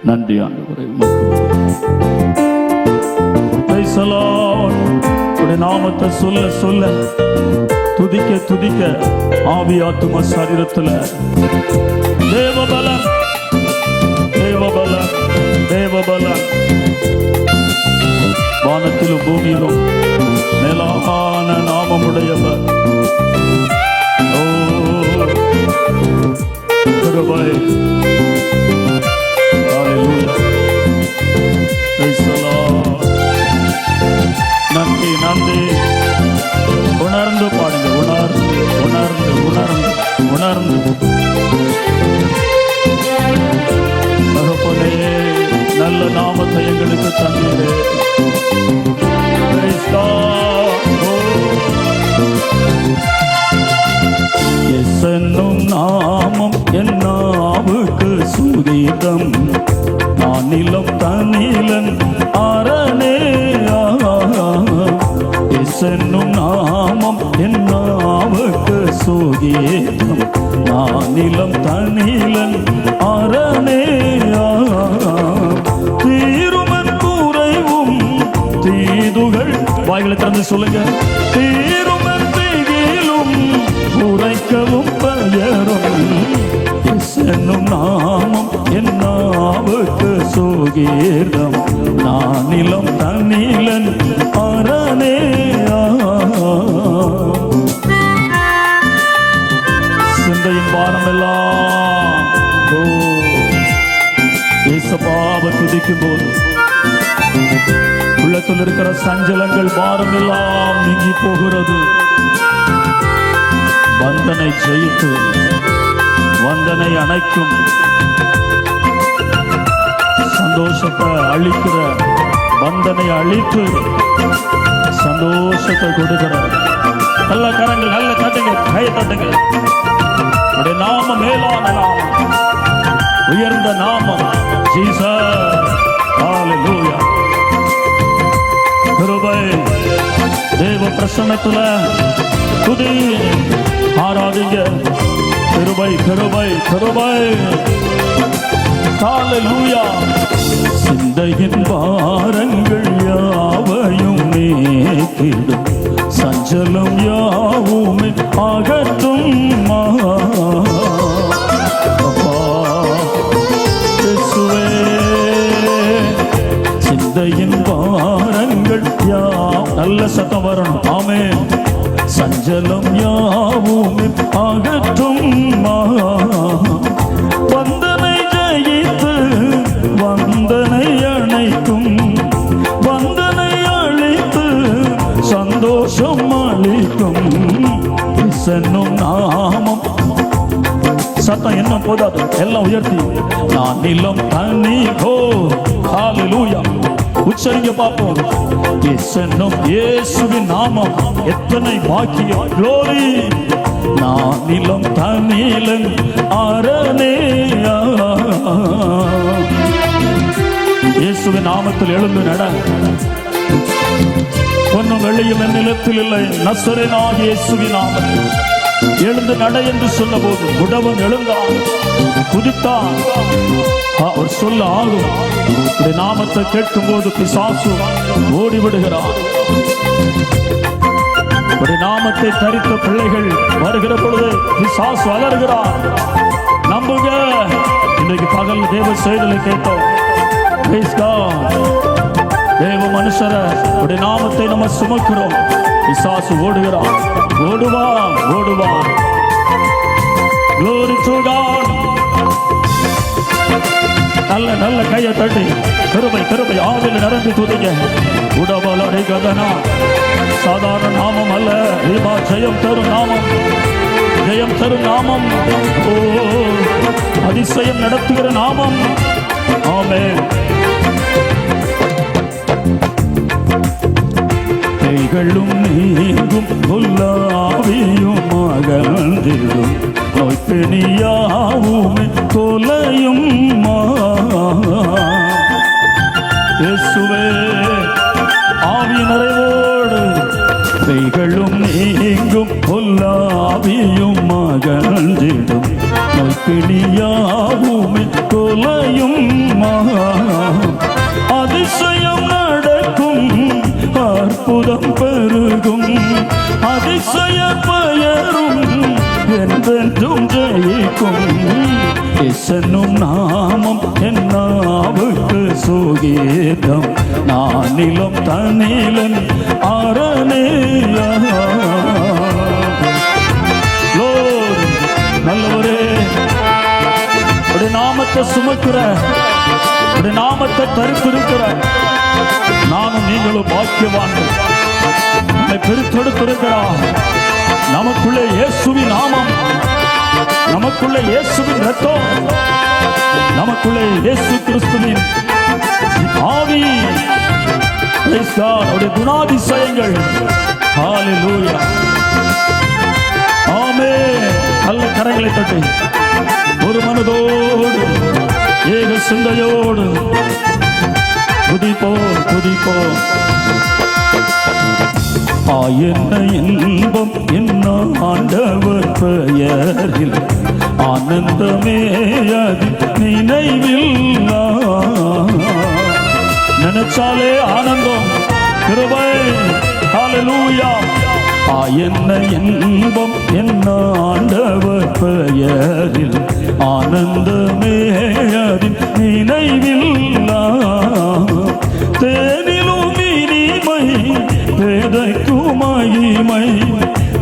நன்றி ஆண்டவரே. உடைய நாமத்தை சொல்ல சொல்ல துதிக்க துதிக்க ஆவி ஆத்தும சரீரத்துல தேவபலம் தேவபலம் தேவபலம் வானத்திலும் பூமியிலும் மேலான நாமமுடையவர். ஓ கிருபை. நன்றி நன்றி. உணர்ந்து பாடுங்க, உணர்ந்து உணர்ந்து உணர்ந்து உணர்ந்து. தகப்பனே, நல்ல நாமத்தை எங்களுக்கு தந்தீரே. என்னும் நாமம் என் நாவுக்கு சுகீதம். நானிலம் தனிலன் அரணே. என்னும் நாமம் என் நாவுக்கு சுகீதம். நானிலம் தனிலன் அரணே. தீருமன் குறைவும் தீதுகள் வாய்களை திறந்து சொல்லுங்க. தீருமன் தீகிலும் உரைக்கவும் பெயரும். என்னும் நாமம் என் நாவுக்கு சுகீதம். நானிலம் தனிலன் அரணே. சிந்தையின் பாரமெல்லாம் இயேசுவை துதிக்கும் போது உள்ளத்தில் இருக்கிற சஞ்சலங்கள் பாரமெல்லாம் நீங்கி போகிறது. வந்தனை ஜெயித்து வந்தனை அணைக்கும் சந்தோஷத்தை அழிக்கிற வந்தனை அழித்து சந்தோஷத்தை கொடுக்கிற நல்ல கரங்கள் நல்ல தட்டுங்க, கை தட்டுங்க. உடைய நாமம் மேலான நாமம், உயர்ந்த நாமம் ஜீசஸ். ஹல்லேலூயா. கிருபை. தேவ பிரசன்னத்துல துதி ஆராதிங்க. கிருபை கிருபை கிருபை. ஹல்லேலூயா. சிந்தையின் பாரங்கள் யாவையும் நீக்கிடும். சஞ்சலம் யாவுமே அகற்றும். சிந்தையின் பாரங்கள் நல்ல சத்தம் வரணும். ஆமென். சஞ்சலம் யாவுமே அகற்றும். வந்தனை ஜெயித்து வந்தனை அணைக்கும். வந்தனை அழித்து சந்தோஷம் அளிக்கும். என்னும் நாமம் சத்தம் என்ன போதாது, எல்லாம் உயர்த்தி. நான் நிலம் தனி ஹோ. ஹல்லேலூயா. உச்சரிங்க பார்ப்போம். என்னும் இயேசுவின் நாமம் எத்தனை பாக்கியம். க்ளோரி. நான் நிலம் தனிலன் அரணே. இயேசுவின் நாமத்தில் எழுந்து நட. பொன்னும் வெள்ளியும் என் நிலத்தில் இல்லை. நசரேனாகிய இயேசுவின் நாமத்தில் எழுந்து நட என்று சொன்ன போது உடவன் எழுந்தான், குதித்தான். ஒரு சொல்ல ஆகும். நாமத்தை கேட்கும் போது பிசாசு ஓடிவிடுகிறான். ஒரு நாமத்தை தரித்த பிள்ளைகள் வருகிற பொழுது பிசாசு அலறுகிறான். நம்புங்க. இன்றைக்கு பகல் தேவ செய்தலை கேட்டோம். தேவ மனுஷர உடைய நாமத்தை நம்ம சுமக்கிறோம். பிசாசு ஓடுகிறான். ஓடுவான் ஓடுவான். Glory to God. நல்ல நல்ல கையை தட்டி கிருபை கிருபை ஆவில நடந்து துதிங்க. உடவலடை கதனா சாதாரண நாமம் அல்ல. ரீபா ஜெயம் தரும் நாமம், ஜெயம் தரும் நாமம். ஓ அதிசயம் நடத்துகிற நாமம். ஆமென். கைகளும் நீங்கும் கொல்லாவியும் அகன்றிடும். நோய்பெணியாவுமே தொலையும். இயேசுவே ஆவி நிறைவோடு. கைகளும் நீங்கும் கொல்லாவியும் அகன்றிடும். நோய்பெணியாவுமே கொலையும் அதிசயம் நடக்கும், அற்புதம் பெருகும், அதிசய பெயரும் என்றென்றும் ஜெயிக்கும். இயேசுவின் நாமம் என் நாவுக்கு சுகீதம், நானிலும் தனிலன் அரணேயா. நல்லவரே, உடைய நாமத்தை சுமக்கிற, உடைய நாமத்தை தரித்திருக்கிற நானும் நீங்களும் பாக்கியவான்கள். நம்மை பிரித்தெடுத்திருக்கிறார். நமக்குள்ளே இயேசுவின் நாமம், நமக்குள்ளே இயேசுவின் இரத்தம், நமக்குள்ளே இயேசு கிறிஸ்துவின் ஆவி, அவருடைய குணாதிசயங்கள். ஹல்லேலூயா, ஆமென். நல்ல கரங்களை தட்டி ஒரு மனதோடு ஏக சிந்தையோடு துதிப்போம் துதிப்போம். என்ன இன்பம் என்ன ஆண்டவர் பெயரில், ஆனந்தமே அது நினைவில். நினைச்சாலே ஆனந்தம், கிருபை. ஹல்லேலூயா. என்ன இன்பம் என்ன ஆண்டவர் பெயரில், ஆனந்தமே அதின் நினைவில். தேனிலும் இனிமை பேதைக்கும் மகிமை,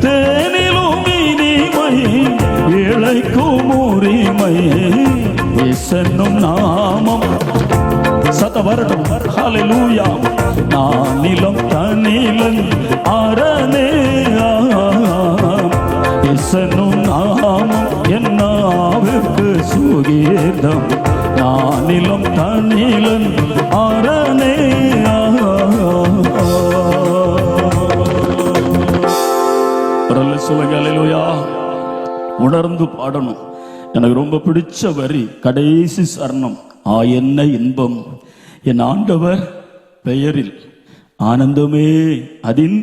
தேனிலும் இனிமை ஏழைக்கும் உரிமை. இயேசுவின் நாமம் சத வரட்டும். ஹல்லேலூயா. நானிலம் தனிலன் அரணேயா. இயேசுவின் நாமம் என் நாவுக்கு சுகீதம், நானிலம் தனிலன் அரணேயா. சொல்லுங்க ஹல்லேலூயா. உணர்ந்து பாடணும். எனக்கு ரொம்ப பிடிச்ச வரி கடைசி சரணம். என்ன இன்பம் என் ஆண்டவர் பெயரில், ஆனந்தமே அதின்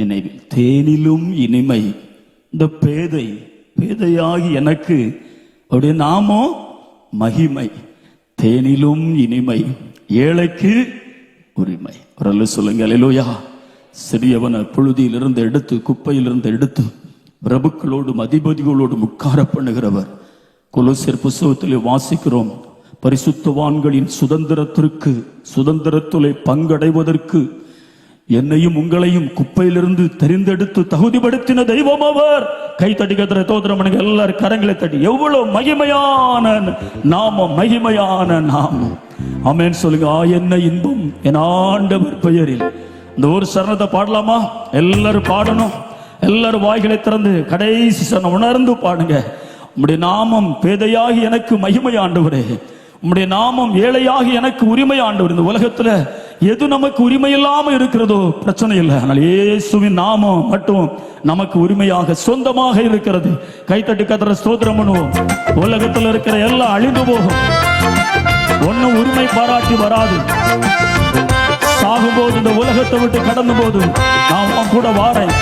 நினைவில், தேனிலும் இனிமை. இந்த பேதையாகி எனக்கு அவருடைய நாமம் மகிமை, தேனிலும் இனிமை ஏழைக்கு உரிமை. ஒரு சொல்லுங்க ஹல்லேலூயா. சிறியவன புழுதியிலிருந்து எடுத்து, குப்பையிலிருந்து எடுத்து பிரபுக்களோடும் அதிபதிகளோடும் உட்கார பண்ணுகிறவர். கொலோசியர் புத்தகத்திலே வாசிக்கிறோம், பரிசுத்தவான்களின் சுதந்திரத்திலே பங்கடைவதற்கு என்னையும் உங்களையும் குப்பையிலிருந்து தெரிந்தெடுத்து தகுதிப்படுத்தின தெய்வம் அவர். கை தட்டிக்கிற தோத்திரம் எல்லாரும் கரங்களை தட்டி. எவ்வளவு மகிமையான நாமம், மகிமையான நாமம். ஆமென் சொல்லுங்க. என்ன இன்பம் என் ஆண்டவர் பெயரில். இந்த ஒரு சரணத்தை பாடலாமா? எல்லாரும் பாடணும். எல்லாரும் வாய்களை திறந்து கடைசி சரணம் உணர்ந்து பாடுங்க. உம்முடைய நாமம் பேதையாகி எனக்கு மகிமை ஆண்டவரே, உம்முடைய நாமம் ஏழையாகி எனக்கு உரிமை ஆண்டவர். இந்த உலகத்துல எது நமக்கு உரிமை இல்லாம இருக்கிறதோ பிரச்சனை இல்லை, ஆனால் இயேசுவின் நாமம் மட்டும் நமக்கு உரிமையாக சொந்தமாக இருக்கிறது. கைத்தட்டி கத்திர ஸ்தோத்திரம் பண்ணுவோம். உலகத்துல இருக்கிற எல்லாம் அழிந்து போகும், ஒன்னும் உரிமை பாராட்டி வராது. சாகும்போது இந்த உலகத்தை விட்டு கடந்த போது நான் கூட வாரேன்,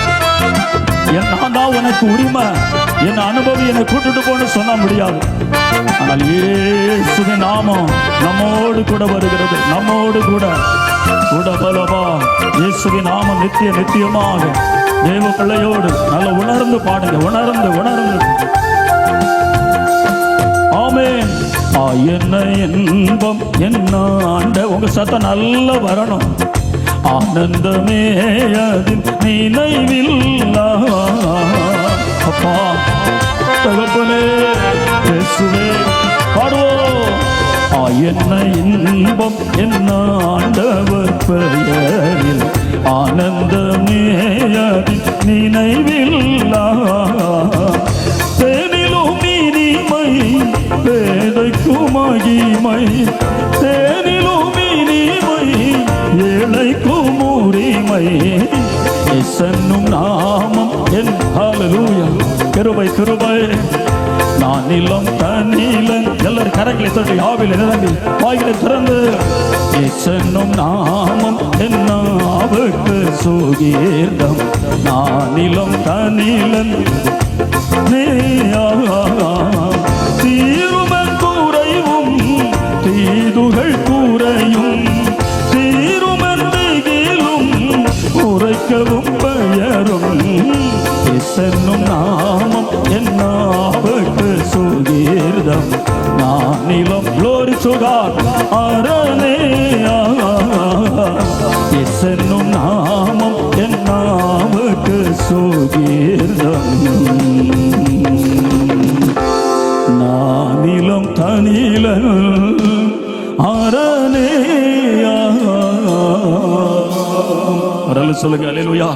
நான் தான் உனக்கு உரிமை, என் அனுபவி என்னை கூட்டிட்டு போன்னு சொன்ன முடியாது. ஆனால் இயேசுவின் நாமம் நம்மோடு கூட வருகிறது, நம்மோடு கூட பலவா. இயேசுவின் நாமம் நித்தியமாக தேவ பிள்ளையோடு நல்ல உணர்ந்து பாடுங்க, உணர்ந்து. ஆமென். என்ன இன்பம் என்ன ஆண்ட, உங்க சத்தம் நல்லா வரணும். ஆனந்தமே அதின் நினைவில். அப்பா தகப்பனே இயேசுவே பாடுவோம். என்ன இன்பம் என்ன ஆண்டவர் பெயரில், ஆனந்தமே அதின் நினைவில். தேனிலும் இனிமை பேதைக்கும் மகிமை, தேனிலும் இனிமை ஏழைக்கும் உரிமை. இயேசுவின் நாமம் என் ஹல்லேலூயா. கிருபை நான் நிலம் தனிலன். எல்லாரும் கரங்களை தட்டி ஆவில நிரம்பி வாயிலை திறந்து. இயேசுவின் நாமம் என் நாவுக்கு சுகீதம், நான் நிலம் தனிலன். தீருமன் குறைவும் என்னும் நாமம் என்னாவுக்கு சுகீர்தம் நானிலம் glory to God அரனே என்னும் நாமம் என்னாவுக்கு சுகீர்தம் நானிலம் தனிலன் அரனே சொல்லுங்க அல்லேலூயா.